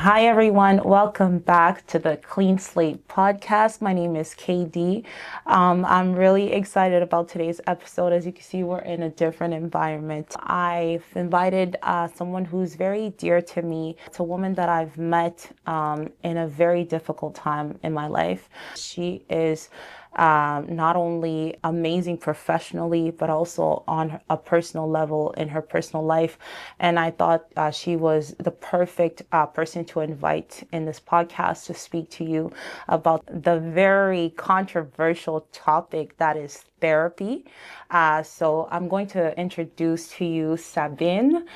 Hi, everyone. Welcome back to the Clean Slate podcast. My name is KD. I'm really excited about today's episode. As you can see, we're in a different environment. I've invited someone who's very dear to me. It's a woman that I've met in a very difficult time in my life. She is not only amazing professionally, but also on a personal level in her personal life. And I thought she was the perfect person to invite in this podcast to speak to you about the very controversial topic that is therapy. So I'm going to introduce to you Sabine.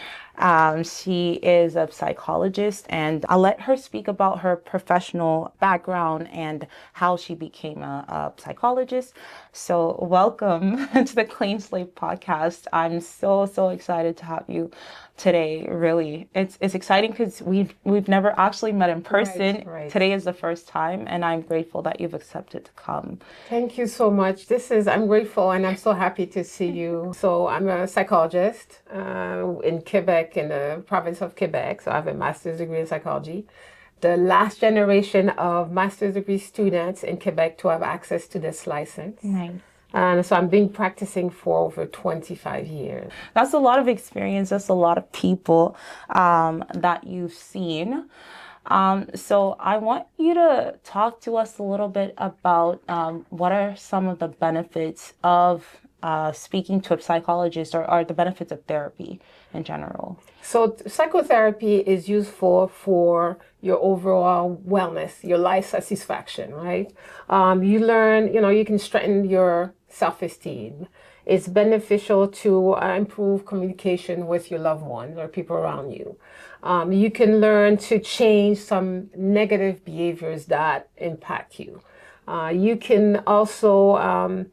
She is a psychologist, and I'll let her speak about her professional background and how she became a psychologist. So welcome to the Clean Slate podcast. I'm so excited to have you today. Really, it's exciting because we've never actually met in person. Right. Today is the first time, and I'm grateful that you've accepted to come. Thank you so much. I'm grateful and I'm so happy to see you. So I'm a psychologist in Quebec, in the province of Quebec. So I have a master's degree in psychology. The last generation of master's degree students in Quebec to have access to this license. Nice. And so I've been practicing for over 25 years. That's a lot of experience. That's a lot of people that you've seen. So I want you to talk to us a little bit about what are some of the benefits of speaking to a psychologist, or the benefits of therapy in general. So psychotherapy is useful for your overall wellness, your life satisfaction, right? You learn, you can strengthen your self-esteem. It's beneficial to improve communication with your loved ones or people around you. You can learn to change some negative behaviors that impact you. You can also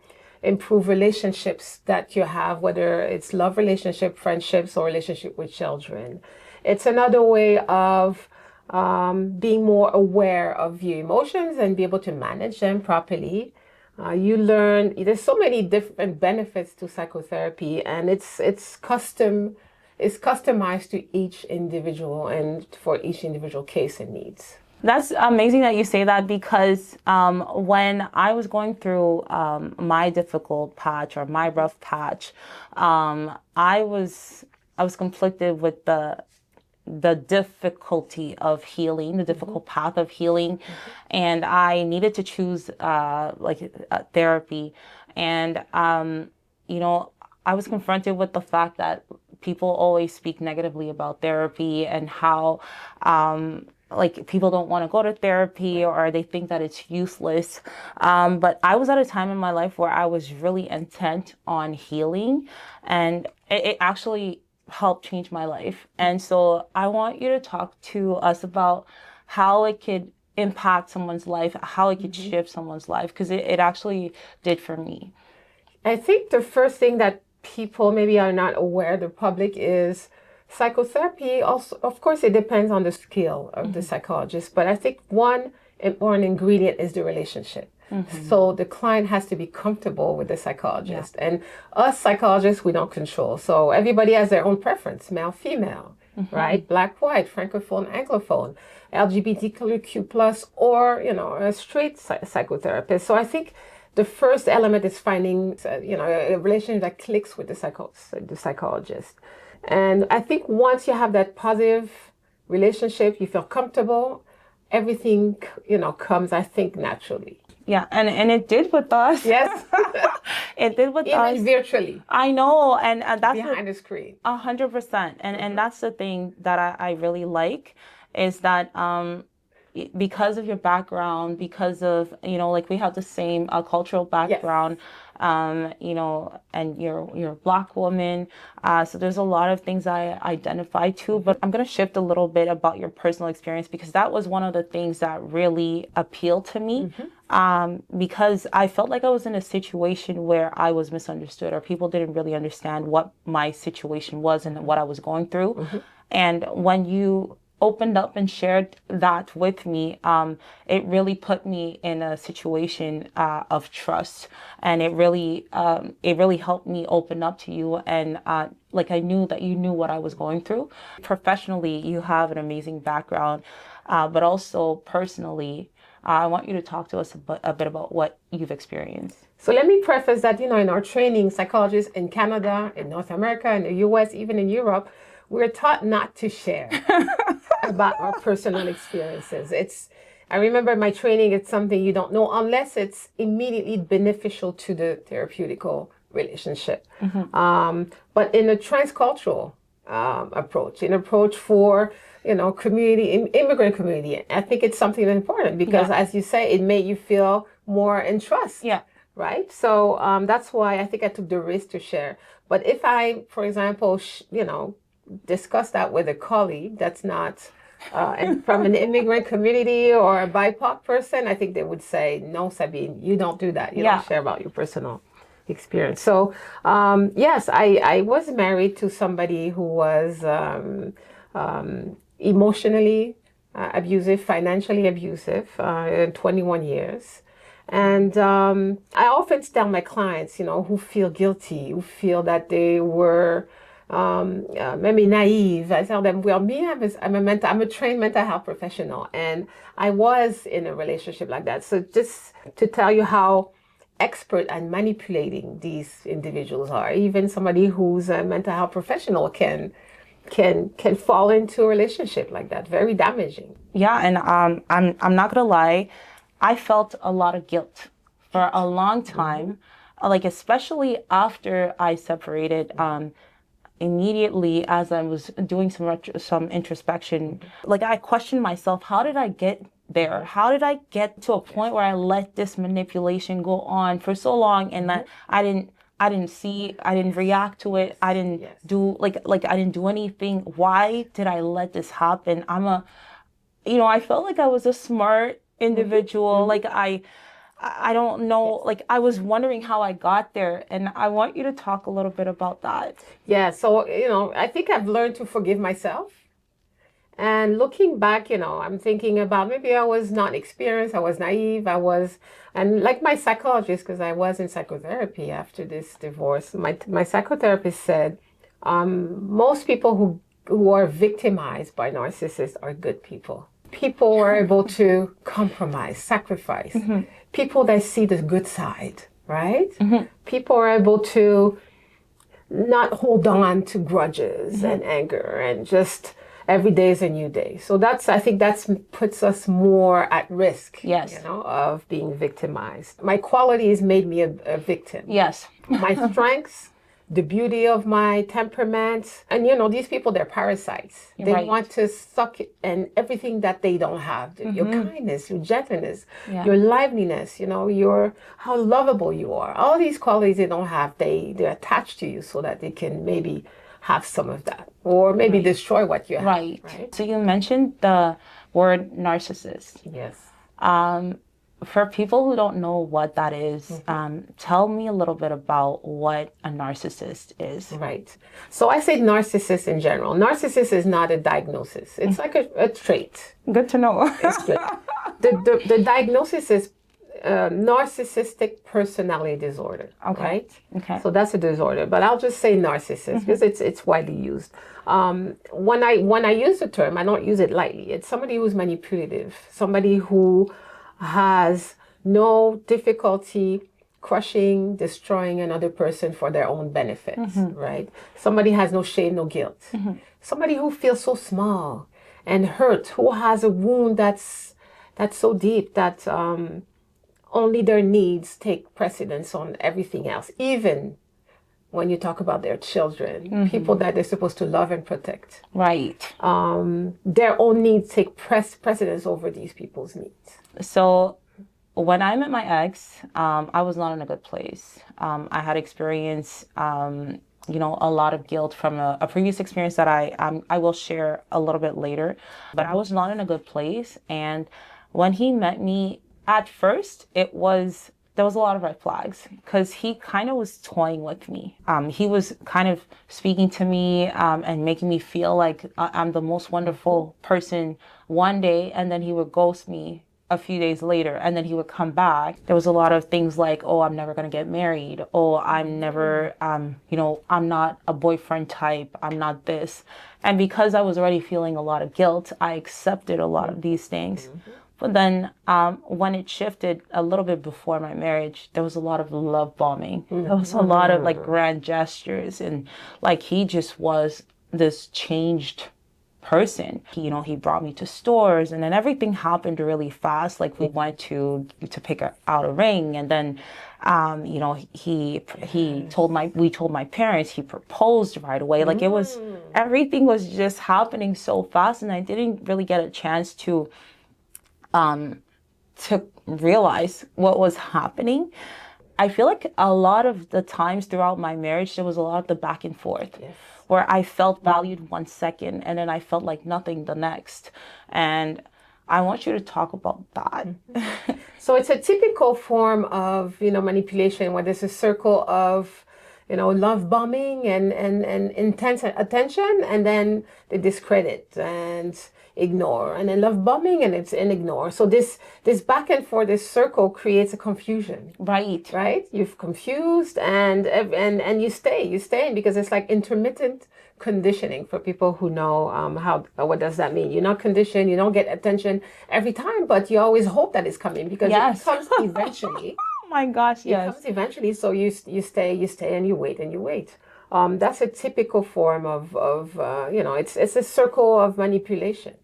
improve relationships that you have, whether it's love relationship, friendships, or relationship with children. It's another way of being more aware of your emotions and be able to manage them properly. You learn, there's so many different benefits to psychotherapy, and it's customized to each individual and for each individual case and needs. That's amazing that you say that, because when I was going through my difficult patch or my rough patch, I was conflicted with the difficulty of healing, the difficult path of healing, and I needed to choose therapy. And I was confronted with the fact that people always speak negatively about therapy and how people don't want to go to therapy, or they think that it's useless. But I was at a time in my life where I was really intent on healing, and it actually helped change my life. And so I want you to talk to us about how it could impact someone's life, how it could shift someone's life, because it actually did for me. I think the first thing that people maybe are not aware, the public, is psychotherapy. Also, of course, it depends on the skill of the psychologist, but I think one important ingredient is the relationship. So the client has to be comfortable with the psychologist. And us psychologists, we don't control. So everybody has their own preference, male, female, right? Black, white, francophone, anglophone, LGBTQ plus, or, a straight psychotherapist. So I think the first element is finding, a relationship that clicks with the psychologist. And I think once you have that positive relationship, you feel comfortable, everything, comes, I think, naturally. Yeah, and it did with us. Yes. It did with us. Even virtually. I know, and that's behind the screen. 100%. And that's the thing that I really like, is that because of your background, because of, we have the same cultural background, yes. And you're a Black woman. So there's a lot of things I identify to, but I'm going to shift a little bit about your personal experience, because that was one of the things that really appealed to me. Because I felt like I was in a situation where I was misunderstood, or people didn't really understand what my situation was and what I was going through. And when you opened up and shared that with me, it really put me in a situation of trust, and it really helped me open up to you, and like I knew that you knew what I was going through. Professionally, you have an amazing background, but also personally, I want you to talk to us a bit about what you've experienced. So let me preface that, in our training, psychologists in Canada, in North America, in the US, even in Europe, we're taught not to share about our personal experiences. I remember my training, it's something you don't know unless it's immediately beneficial to the therapeutical relationship. But in a transcultural approach, an approach for, community, immigrant community, I think it's something important because, as you say, it made you feel more in trust. Yeah. Right. So that's why I think I took the risk to share. But if I, for example, discuss that with a colleague that's not from an immigrant community or a BIPOC person, I think they would say, no, Sabine, you don't do that. You don't share about your personal experience. So yes, I was married to somebody who was emotionally abusive, financially abusive, 21 years. And I often tell my clients, who feel guilty, who feel that they were maybe naive. I tell them, well, me, I'm a trained mental health professional, and I was in a relationship like that. So just to tell you how expert and manipulating these individuals are, even somebody who's a mental health professional can fall into a relationship like that. Very damaging. Yeah, and I'm not gonna lie, I felt a lot of guilt for a long time, like especially after I separated. Immediately as I was doing some introspection, like I questioned myself, how did I get there? How did I get to a point where I let this manipulation go on for so long, and that I didn't react to it. I didn't do I didn't do anything. Why did I let this happen? I felt like I was a smart individual. Like I don't know, like I was wondering how I got there, and I want you to talk a little bit about that. Yeah, so, I think I've learned to forgive myself. And looking back, I'm thinking about maybe I was not experienced, I was naive, and like my psychologist, because I was in psychotherapy after this divorce, my psychotherapist said, most people who are victimized by narcissists are good people. People are able to compromise, sacrifice. People that see the good side, right? People are able to not hold on to grudges and anger, and just every day is a new day. So I think that puts us more at risk, of being victimized. My qualities made me a victim. Yes. My strengths, the beauty of my temperament. And, these people, they're parasites. They want to suck in everything that they don't have. Your kindness, your gentleness, your liveliness, how lovable you are. All these qualities they don't have, they're attached to you so that they can maybe have some of that, or maybe destroy what you have. Right. So you mentioned the word narcissist. Yes. For people who don't know what that is, tell me a little bit about what a narcissist is. Right. So I say narcissist in general. Narcissist is not a diagnosis. It's like a trait. Good to know. It's good. The diagnosis is narcissistic personality disorder. Okay. Right? Okay. So that's a disorder, but I'll just say narcissist because it's widely used. When I use the term, I don't use it lightly. It's somebody who's manipulative, somebody who has no difficulty crushing, destroying another person for their own benefit, right? Somebody has no shame, no guilt. Somebody who feels so small and hurt, who has a wound that's so deep that only their needs take precedence on everything else, even when you talk about their children, people that they're supposed to love and protect. Right. Their own needs take precedence over these people's needs. So when I met my ex, I was not in a good place. I had experienced, a lot of guilt from a previous experience that I will share a little bit later, but I was not in a good place. And when he met me, at first, it was there was a lot of red flags because he kind of was toying with me. He was kind of speaking to me and making me feel like I'm the most wonderful person one day, and then he would ghost me a few days later, and then he would come back. There was a lot of things like, oh, I'm never going to get married. Oh, I'm never, I'm not a boyfriend type. I'm not this. And because I was already feeling a lot of guilt, I accepted a lot of these things. But then when it shifted a little bit before my marriage, there was a lot of love bombing. There was a lot of like grand gestures, and like he just was this changed person. He brought me to stores, and then everything happened really fast. Like we went to pick out a ring, and then we told my parents. He proposed right away. Like it was, everything was just happening so fast, and I didn't really get a chance to realize what was happening. I feel like a lot of the times throughout my marriage, there was a lot of the back and forth. Yes. Where I felt valued 1 second and then I felt like nothing the next. And I want you to talk about that. So it's a typical form of, manipulation where there's a circle of, love bombing and intense attention, and then they discredit and ignore, and then love bombing and ignore. So this back and forth, this circle creates a confusion. Right. You've confused and you stay because it's like intermittent conditioning for people who know what does that mean. You're not conditioned, you don't get attention every time, but you always hope that it's coming because it comes eventually. Oh my gosh, yes. It comes eventually, so you stay and you wait. That's a typical form of it's a circle of manipulation.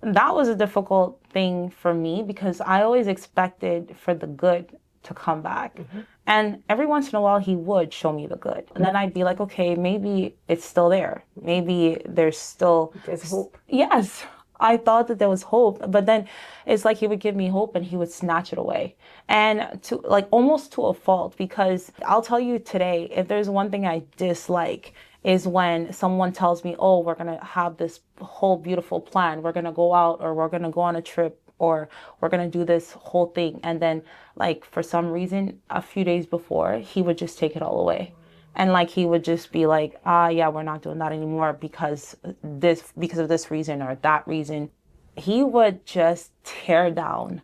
That was a difficult thing for me because I always expected for the good to come back. And every once in a while he would show me the good. And then I'd be like, okay, maybe it's still there. Maybe there's hope. Yes. I thought that there was hope, but then it's like he would give me hope and he would snatch it away. And to like almost to a fault, because I'll tell you today, if there's one thing I dislike is when someone tells me, oh, we're going to have this whole beautiful plan. We're going to go out, or we're going to go on a trip, or we're going to do this whole thing. And then like for some reason, a few days before, he would just take it all away. And like he would just be like, yeah, we're not doing that anymore because of this reason or that reason. He would just tear down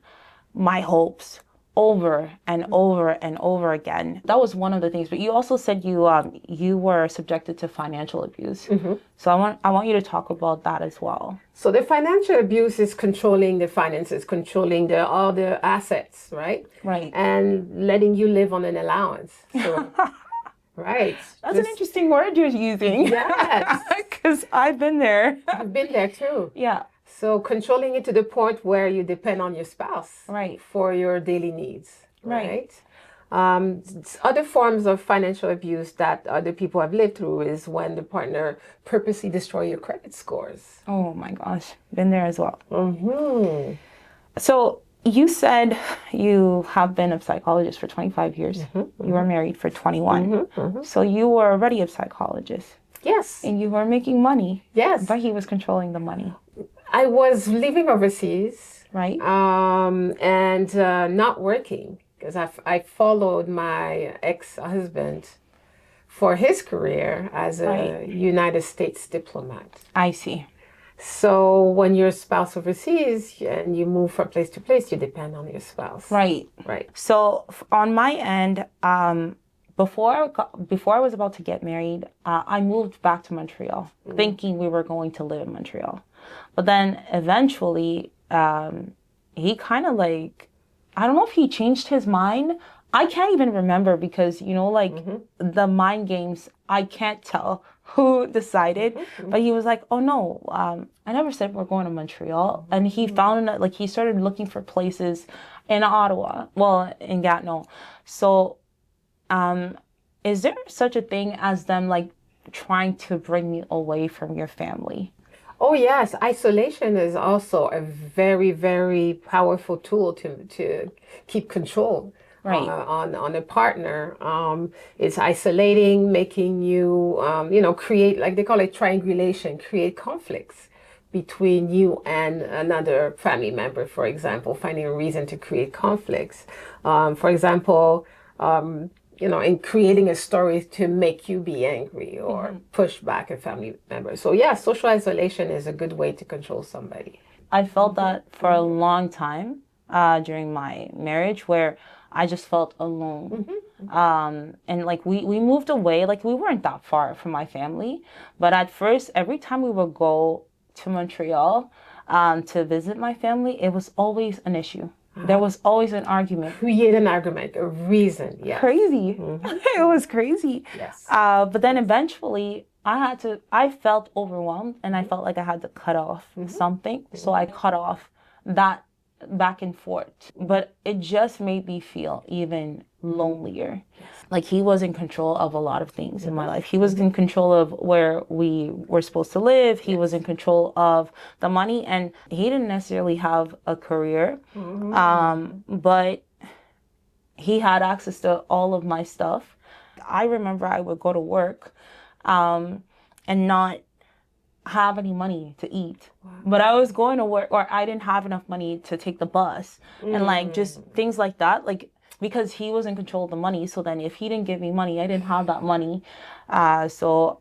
my hopes over and over and over again. That was one of the things. But you also said you were subjected to financial abuse. So I want you to talk about that as well. So the financial abuse is controlling the finances, controlling all the assets, right? Right. And letting you live on an allowance. So right. That's an interesting word you're using. Yes. Because I've been there. I've been there too. Yeah. So controlling it to the point where you depend on your spouse for your daily needs. Right. Other forms of financial abuse that other people have lived through is when the partner purposely destroy your credit scores. Oh my gosh. Been there as well. So you said you have been a psychologist for 25 years. You were married for 21. So you were already a psychologist. Yes. And you were making money. Yes. But he was controlling the money. I was living overseas. Right. And not working because I followed my ex-husband for his career as a United States diplomat. I see. So when you're a spouse overseas and you move from place to place, you depend on your spouse. Right. So on my end, before I was about to get married, I moved back to Montreal, thinking we were going to live in Montreal. But then eventually, he kind of like, I don't know if he changed his mind. I can't even remember because, the mind games, I can't tell who decided. But he was like, oh no, I never said we're going to Montreal. And he found that he started looking for places in Ottawa, in Gatineau. So is there such a thing as them trying to bring you away from your family? Oh yes, isolation is also a very, very powerful tool to keep control on a partner. It's isolating, making you create, like they call it triangulation, create conflicts between you and another family member, for example, finding a reason to create conflicts. For example, in creating a story to make you be angry or push back a family member. So yeah, social isolation is a good way to control somebody. I felt that for a long time during my marriage where I just felt alone. And like we moved away, like we weren't that far from my family. But at first, every time we would go to Montreal to visit my family, it was always an issue. There was always an argument. Create an argument, a reason. Yeah. Crazy. It was crazy. Yes. But then eventually I felt overwhelmed and I felt like I had to cut off something. So I cut off that back and forth. But it just made me feel even lonelier. Like he was in control of a lot of things in my life. He was in control of where we were supposed to live. He was in control of the money, and he didn't necessarily have a career. But he had access to all of my stuff. I remember I would go to work and not have any money to eat. But I was going to work, or I didn't have enough money to take the bus and like just things like that. Like, because he was in control of the money. So then if he didn't give me money, I didn't have that money. So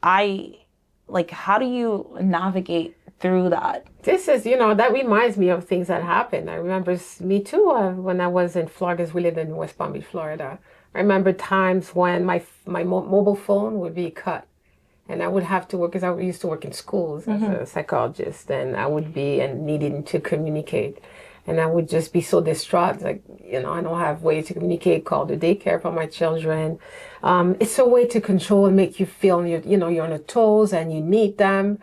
how do you navigate through that? This is, that reminds me of things that happened. I remember me too, when I was in Florida, 'cause we lived in West Palm Beach, Florida. I remember times when my mobile phone would be cut. And I would have to work, because I used to work in schools as a psychologist, and I would be needing to communicate. And I would just be so distraught, like, I don't have way to communicate, call the daycare for my children. It's a way to control and make you feel you're on your toes and you need them.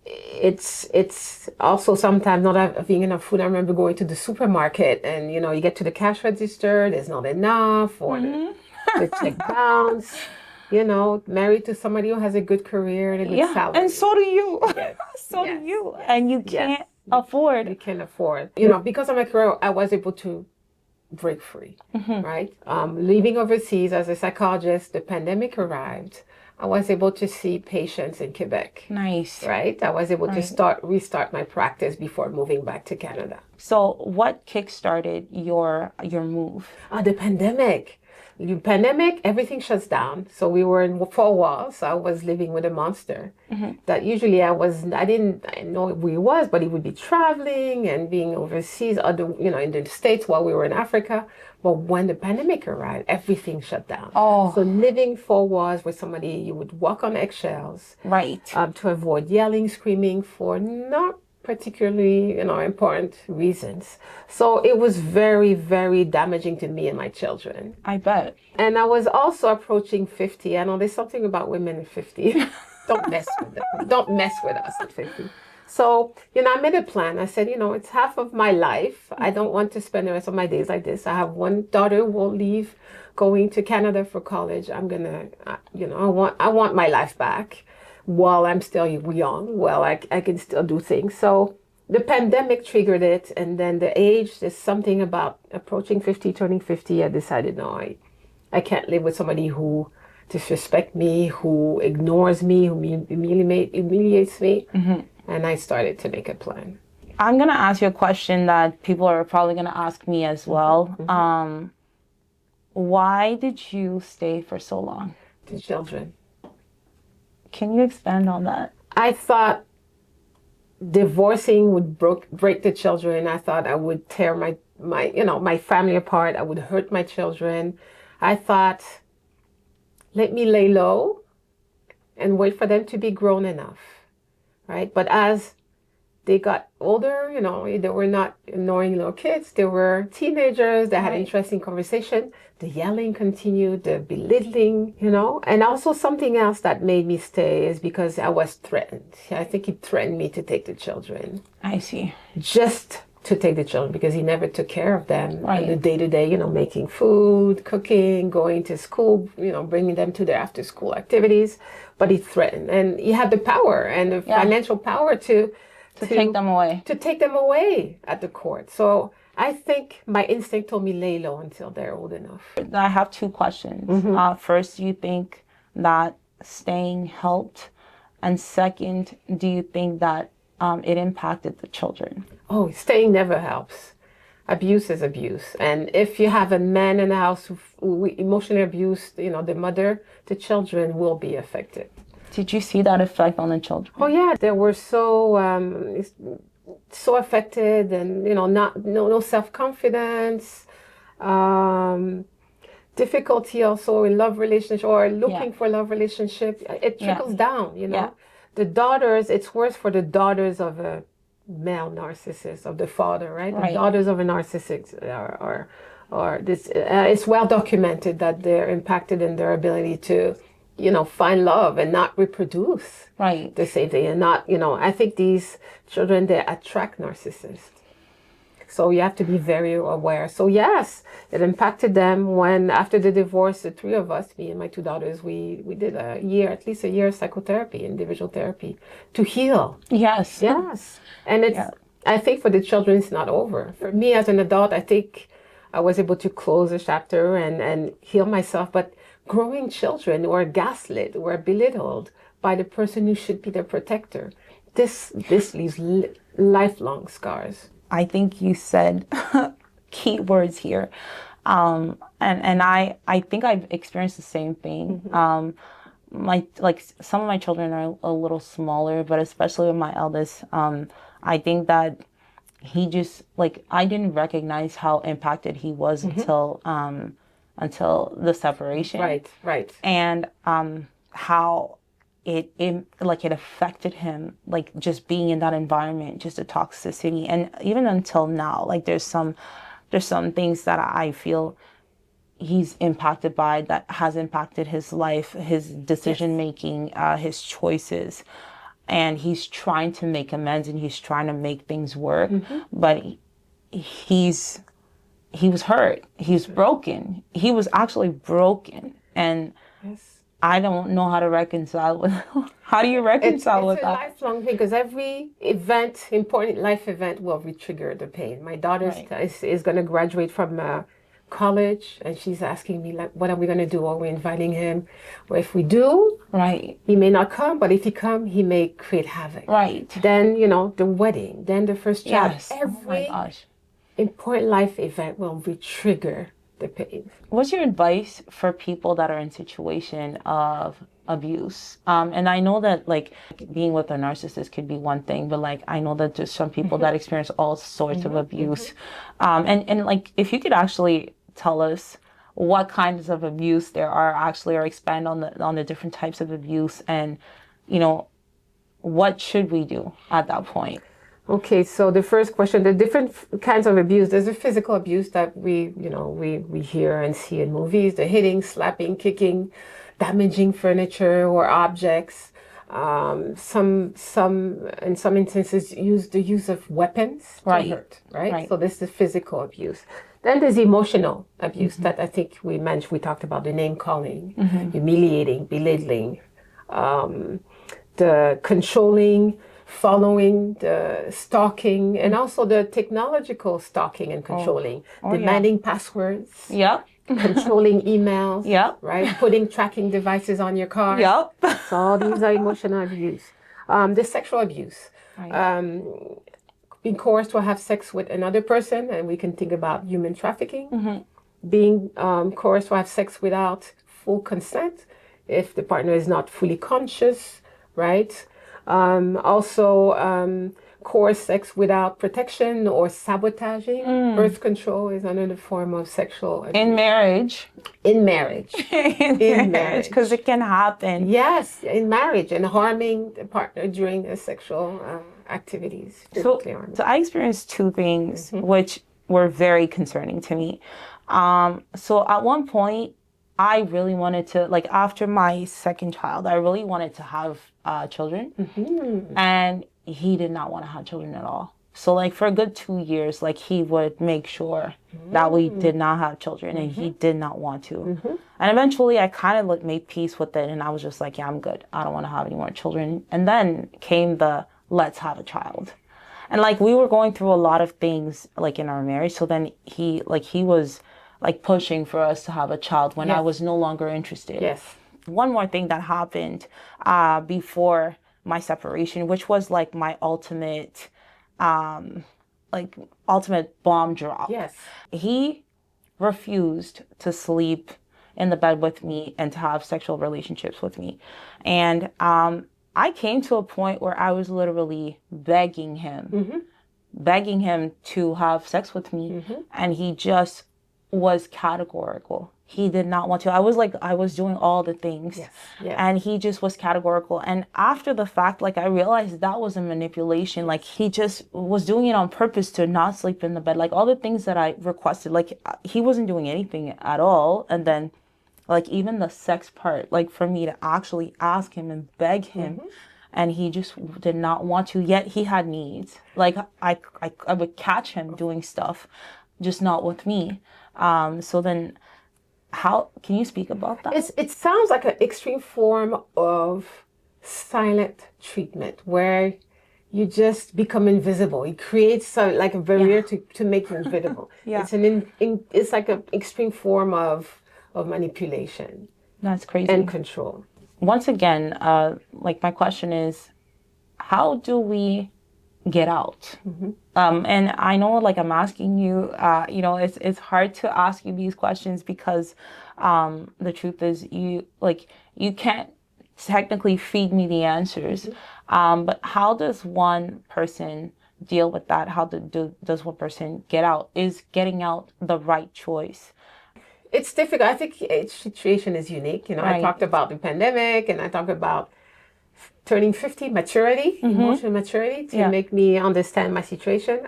It's also sometimes not having enough food. I remember going to the supermarket and, you get to the cash register, there's not enough, or the check bounce. Married to somebody who has a good career and a good salary. And so do you. Yes. So do you. And you can't afford. You can afford. Because of my career, I was able to break free, right? Living overseas as a psychologist, the pandemic arrived. I was able to see patients in Quebec. Nice. Right? I was able to restart my practice before moving back to Canada. So what kickstarted your move? The pandemic. The pandemic, everything shuts down. So we were in 4 walls. I was living with a monster that usually I didn't know who he was, but he would be traveling and being overseas, in the States while we were in Africa. But when the pandemic arrived, everything shut down. Oh. So living 4 walls with somebody, you would walk on eggshells. Right. To avoid yelling, screaming for not particularly, important reasons. So it was very, very damaging to me and my children. I bet. And I was also approaching 50. I know there's something about women at 50. Don't mess with them. Don't mess with us at 50. So, I made a plan. I said, it's half of my life. I don't want to spend the rest of my days like this. I have one daughter who will leave, going to Canada for college. I'm gonna, I want my life back. While I'm still young, I can still do things. So the pandemic triggered it, and then the age, there's something about approaching 50, turning 50, I decided, no, I can't live with somebody who disrespects me, who ignores me, who humiliates me. And I started to make a plan. I'm going to ask you a question that people are probably going to ask me as well. Why did you stay for so long? The children. Can you expand on that? I thought divorcing would break the children. I thought I would tear my family apart. I would hurt my children. I thought, let me lay low and wait for them to be grown enough, right? But as they got older, they were not annoying little kids. They were teenagers. They had interesting conversation. The yelling continued, the belittling, And also something else that made me stay is because I was threatened. I think he threatened me to take the children. I see. Just to take the children, because he never took care of them. Right. In the day-to-day, making food, cooking, going to school, bringing them to their after-school activities. But he threatened. And he had the power and the financial power to take them away. To take them away at the court. So I think my instinct told me lay low until they're old enough. I have 2 questions. First, do you think that staying helped And second, do you think that it impacted the children? Oh, staying never helps. Abuse is abuse. And if you have a man in the house who emotionally abused, the mother, the children will be affected. Did you see that effect on the children? Oh yeah, they were so affected, and no self-confidence, difficulty also in love relationship or looking for love relationship. It trickles down, The daughters, it's worse for the daughters of a male narcissist, of the father, right? The daughters of a narcissist are this. It's well documented that they're impacted in their ability to, find love and not reproduce. Right. The same thing, and not, I think these children, they attract narcissists. So you have to be very aware. So yes, it impacted them when, after the divorce, the three of us, me and my two daughters, we did at least a year of psychotherapy, individual therapy, to heal. Yes. Yes. And I think for the children, it's not over. For me as an adult, I think I was able to close a chapter and heal myself. But growing children were gaslit, were belittled by the person who should be their protector. This leaves lifelong scars. I think you said key words here. And I think I've experienced the same thing. Some of my children are a little smaller, but especially with my eldest, I think that he just, I didn't recognize how impacted he was until the separation. Right. And how it affected him, just being in that environment, just the toxicity. And even until now, there's some things that I feel he's impacted by that has impacted his life, his decision making, his choices. And he's trying to make amends and he's trying to make things work. But he was hurt. He was broken. He was actually broken. And I don't know how to reconcile with. How do you reconcile with that? It's a lifelong thing, because every important life event will re-trigger the pain. My daughter is going to graduate from college, and she's asking me, what are we going to do? Are we inviting him? Well, if we do, he may not come, but if he comes, he may create havoc. Then, the wedding, then the first child. Every important life event will re-trigger the pain. What's your advice for people that are in situation of abuse? And I know that being with a narcissist could be one thing, but I know that there's some people that experience all sorts of abuse. And if you could actually tell us what kinds of abuse there are actually, or expand on the different types of abuse, and what should we do at that point? Okay, so the first question, the different kinds of abuse. There's a physical abuse that we hear and see in movies, the hitting, slapping, kicking, damaging furniture or objects. Some in some instances the use of weapons to hurt, right? So this is physical abuse. Then there's emotional abuse that I think we talked about, the name calling, humiliating, belittling, the controlling, following, the stalking, and also the technological stalking and controlling, demanding passwords, controlling emails, right? Putting tracking devices on your car. So all these are emotional abuse. The sexual abuse, being coerced to have sex with another person, and we can think about human trafficking. Being coerced to have sex without full consent, if the partner is not fully conscious, right? Also, coerced sex without protection or sabotaging. Birth control is another form of sexual abuse. In marriage. In marriage. In marriage. Because it can happen. Yes, in marriage, and harming the partner during the sexual activities. So I experienced two things which were very concerning to me. So at one point, I really wanted to, after my second child, I really wanted to have children. And he did not want to have children at all. So for a good 2 years, he would make sure that we did not have children, and he did not want to. And eventually I kind of made peace with it, and I was just yeah, I'm good. I don't want to have any more children. And then came the let's have a child. And we were going through a lot of things in our marriage. So then he was pushing for us to have a child when I was no longer interested. Yes. One more thing that happened before my separation, which was like my ultimate bomb drop. Yes. He refused to sleep in the bed with me and to have sexual relationships with me. And I came to a point where I was literally begging him to have sex with me. And he just was categorical. He did not want to. I was doing all the things. Yes. Yes. And he just was categorical. And after the fact, like I realized that was a manipulation. Like he just was doing it on purpose to not sleep in the bed. Like all the things that I requested, like he wasn't doing anything at all. And then like even the sex part, like for me to actually ask him and beg him, and he just did not want to, yet he had needs. Like I would catch him doing stuff, just not with me. So then how can you speak about that? It sounds like an extreme form of silent treatment where you just become invisible. It creates like a barrier to make you invisible. It's it's like an extreme form of manipulation. That's crazy. And control. Once again, like my question is, how do we get out? And I know, like I'm asking you, it's hard to ask you these questions because the truth is you can't technically feed me the answers. But how does one person deal with that? How does one person get out? Is getting out the right choice? It's difficult. I think each situation is unique. I talked about the pandemic and I talked about turning 50, maturity, emotional maturity to make me understand my situation.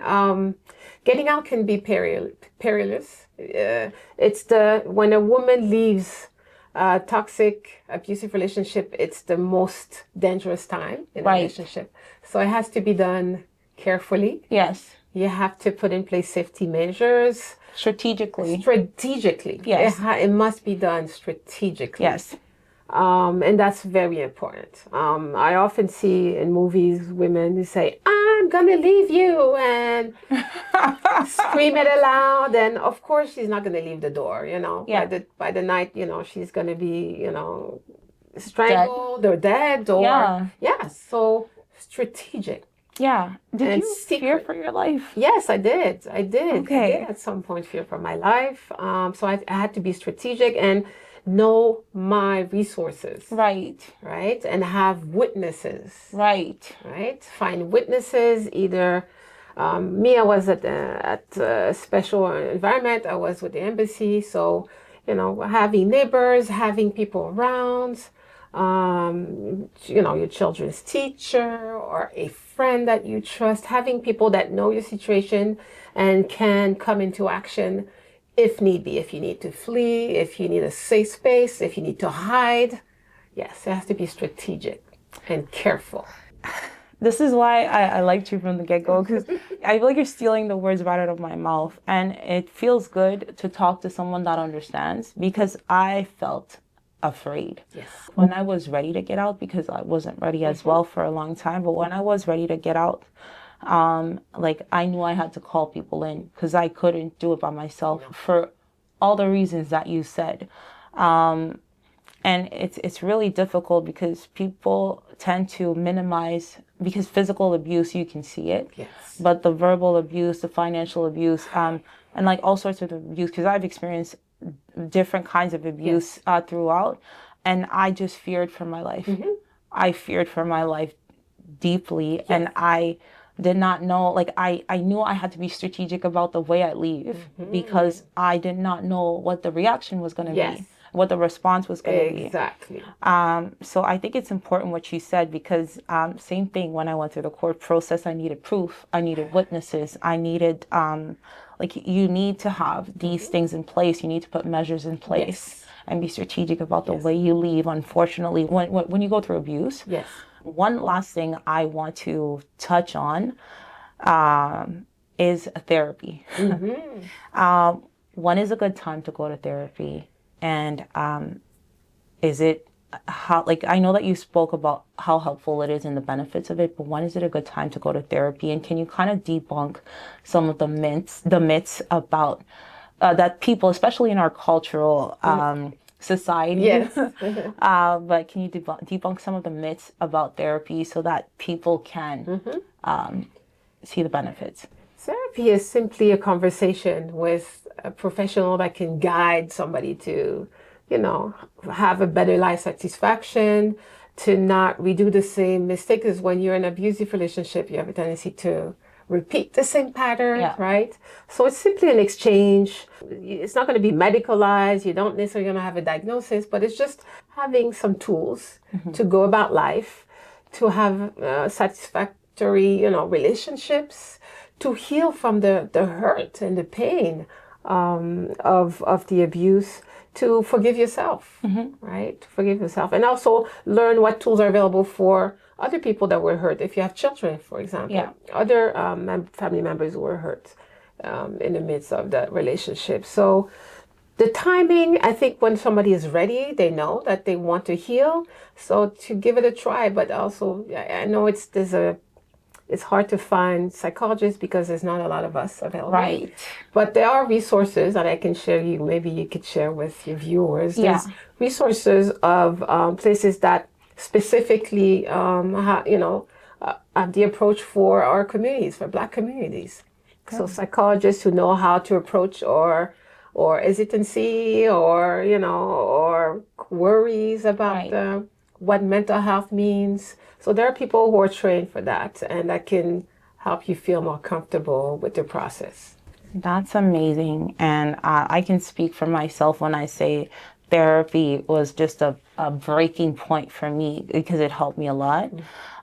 Getting out can be perilous. It's when a woman leaves a toxic, abusive relationship, it's the most dangerous time in a relationship. So it has to be done carefully. Yes. You have to put in place safety measures. Strategically. Yes. It must be done strategically. Yes. And that's very important. I often see in movies women who say, I'm gonna leave you, and scream it aloud, and of course she's not gonna leave the door, by the night, she's gonna be, strangled or dead or so strategic. Yeah. Did you fear for your life? Yes, I did. Okay. I did at some point fear for my life. So I had to be strategic and know my resources. Right. And have witnesses. Right. Find witnesses. Either me, I was at a special environment. I was with the embassy. So, having neighbors, having people around, your children's teacher or a friend that you trust, having people that know your situation and can come into action if need be, if you need to flee, if you need a safe space, if you need to hide. Yes, it has to be strategic and careful. This is why I liked you from the get-go, because I feel like you're stealing the words right out of my mouth. And it feels good to talk to someone that understands, because I felt afraid. Yes. When I was ready to get out, because I wasn't ready as well for a long time, but when I was ready to get out, I knew I had to call people in because I couldn't do it by myself for all the reasons that you said. And it's really difficult because people tend to minimize, because physical abuse, you can see it. Yes. But the verbal abuse, the financial abuse, and like all sorts of abuse, because I've experienced different kinds of abuse throughout, and I just feared for my life. I feared for my life deeply, and I did not know, I knew I had to be strategic about the way I leave, because I did not know what the reaction was going to be, what the response was going to be. Exactly. So I think it's important what you said, because same thing when I went through the court process, I needed proof, I needed witnesses, I needed, you need to have these things in place, you need to put measures in place and be strategic about the way you leave. Unfortunately, when you go through abuse, one last thing I want to touch on is therapy. When is a good time to go to therapy? And is it how, I know that you spoke about how helpful it is and the benefits of it, but when is it a good time to go to therapy? And can you kind of debunk some of the myths about that people, especially in our cultural society. Yes. But can you debunk some of the myths about therapy so that people can see the benefits? Therapy is simply a conversation with a professional that can guide somebody to, you know, have a better life satisfaction, to not redo the same mistake. Because when you're in an abusive relationship, you have a tendency to repeat the same pattern, Yeah. right? So it's simply an exchange. It's not going to be medicalized. You don't necessarily going to have a diagnosis, but it's just having some tools to go about life, to have satisfactory, relationships, to heal from the hurt and the pain of the abuse, to forgive yourself, right? To forgive yourself. And also learn what tools are available for other people that were hurt. If you have children, for example, Yeah. other family members who were hurt in the midst of that relationship. So the timing, I think when somebody is ready, they know that they want to heal. So to give it a try, but also I know it's hard to find psychologists because there's not a lot of us available. Right. But there are resources that I can share you. Maybe you could share with your viewers. Yeah. There's resources of places that specifically, have the approach for our communities, for Black communities. Good. So psychologists who know how to approach or hesitancy or worries about Right. what mental health means. So there are people who are trained for that and that can help you feel more comfortable with the process. That's amazing. And I can speak for myself when I say therapy was just a breaking point for me because it helped me a lot.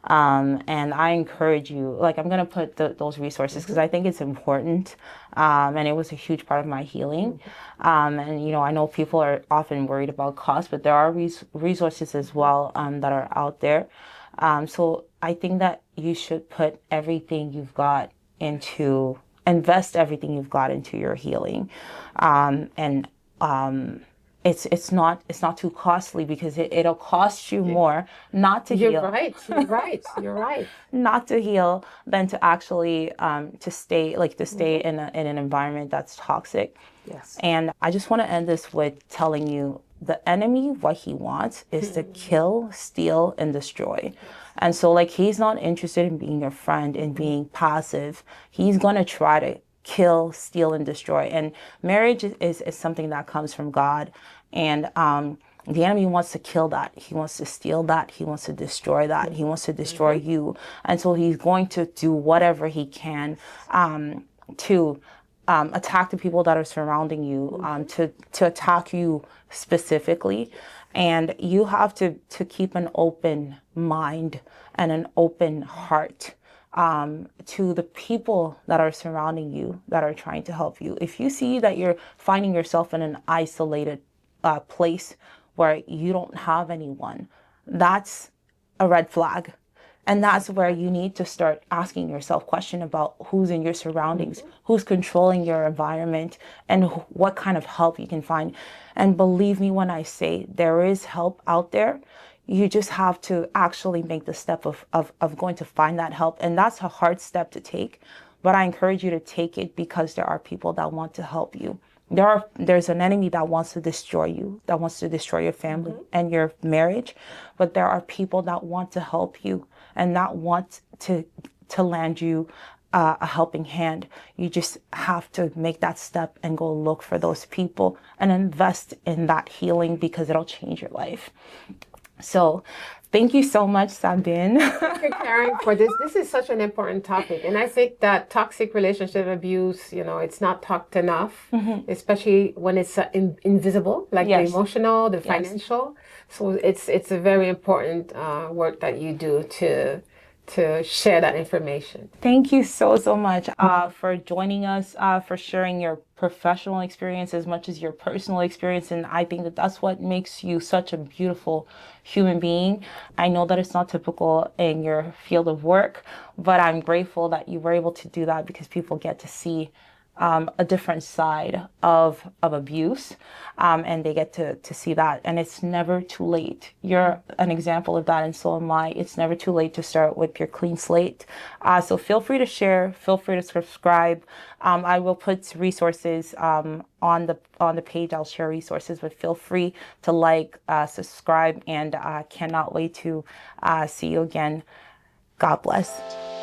And I encourage you, like, I'm going to put those resources because I think it's important. And it was a huge part of my healing. And, I know people are often worried about cost, but there are resources as well that are out there. So I think that you should put everything you've got invest everything you've got into your healing. And it's not too costly because it'll cost you more not to heal. You're right. You're right. Not to heal than to actually to stay in an environment that's toxic. Yes. And I just want to end this with telling you the enemy, what he wants is to kill, steal, and destroy. And so, like, he's not interested in being your friend and being passive. He's going to try to kill, steal, and destroy. And marriage is something that comes from God. And the enemy wants to kill that. He wants to steal that. He wants to destroy that. He wants to destroy you. And so he's going to do whatever he can to attack the people that are surrounding you, to attack you specifically. And you have to keep an open mind and an open heart to the people that are surrounding you, that are trying to help you. If you see that you're finding yourself in an isolated place where you don't have anyone, that's a red flag. And that's where you need to start asking yourself questions about who's in your surroundings, who's controlling your environment, and what kind of help you can find. And believe me when I say there is help out there. You just have to actually make the step of going to find that help. And that's a hard step to take. But I encourage you to take it because there are people that want to help you. There's an enemy that wants to destroy you, that wants to destroy your family and your marriage. But there are people that want to help you and that want to land you a helping hand. You just have to make that step and go look for those people and invest in that healing because it'll change your life. So thank you so much, Sabine. Thank you, Karen, for this. This is such an important topic. And I think that toxic relationship abuse, it's not talked enough, especially when it's invisible, like the emotional, the financial. So it's a very important work that you do to share that information. Thank you so much for joining us, for sharing your professional experience as much as your personal experience. And I think that that's what makes you such a beautiful human being. I know that it's not typical in your field of work, but I'm grateful that you were able to do that because people get to see a different side of abuse, and they get to see that. And it's never too late. You're an example of that, and so am I. It's never too late to start with your clean slate. So feel free to share, feel free to subscribe. I will put resources on the page. I'll share resources, but feel free to like, subscribe, and cannot wait to see you again. God bless.